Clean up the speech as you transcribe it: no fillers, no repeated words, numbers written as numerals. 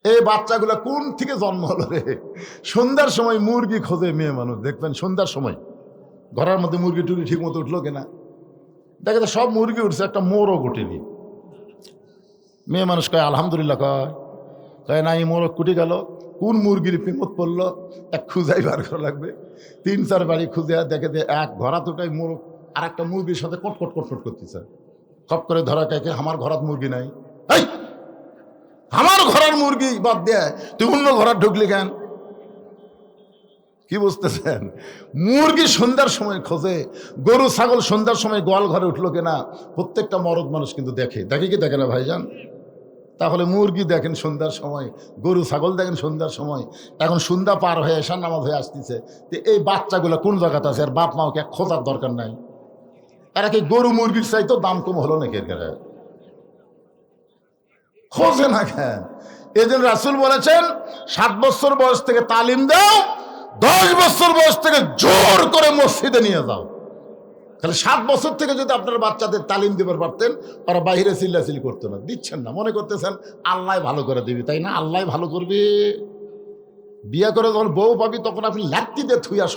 এই বাচ্চাগুলা কোন থেকে জন্ম হলো রে? সন্ধ্যার সময় মুরগি খোঁজে মেয়ে মানুষ, দেখবেন সন্ধ্যার সময় ঘরের মধ্যে মুরগি টুরগি ঠিক মতো উঠলো কিনা, দেখে তো সব মুরগি উঠছে, একটা মোরগ ওঠেনি। মেয়ে মানুষ কয় আলহামদুলিল্লাহ, কয় না, এই মোরগ কুটি গেল, কোন মুরগির বিপদ পড়লো, এক খুঁজাই বার করা লাগবে। 3-4 বাড়ি খুঁজে দেখে যে এক ঘরা দুটাই মোরগ আর একটা মুরগির সাথে কটকট কটকট করতেছে। খপ করে ধরা কে আমার ঘরাত মুরগি নাই। এই আমার ঘরের মুরগি বাদ দেয় তুই অন্য ঘরে ঢুকলি কেন? কি বুঝতেছেন? মুরগি সন্ধ্যার সময় খোঁজে, গরু ছাগল সন্ধ্যার সময় গোয়াল ঘরে উঠলো কিনা প্রত্যেকটা মরদ মানুষ কিন্তু দেখে কি দেখে না ভাইজান? তাহলে মুরগি দেখেন সন্ধ্যার সময়, গরু ছাগল দেখেন সন্ধ্যার সময়। এখন সন্ধ্যা পার হয়ে এসার নামাজ হয়ে আসতেছে, তো এই বাচ্চাগুলো কোন জায়গাতে আছে? আর বাপ মাকে খোঁজার দরকার নাই? এরা কি গরু মুরগির চাইতো দাম কম হলো নাকি? এর খোঁজে না কেন? এই জন্য রাসূল বলেছেন 7 বছর বয়স থেকে তালিম দাও, 10 বছর বয়স থেকে জোর করে মসজিদে নিয়ে যাও। তাহলে 7 বছর থেকে যদি আপনার বাচ্চাদের তালিম দিবার পারতেন, ওরা বাইরে চিল্লাচিল্লি করতো না। দিচ্ছেন না, মনে করতেছেন আল্লাহ ভালো করে দিবি, তাই না? আল্লাহ ভালো করবে। বিয়ে করে যখন বউ পাবি তখন আপনি লাত্তি দিয়ে থুইয়া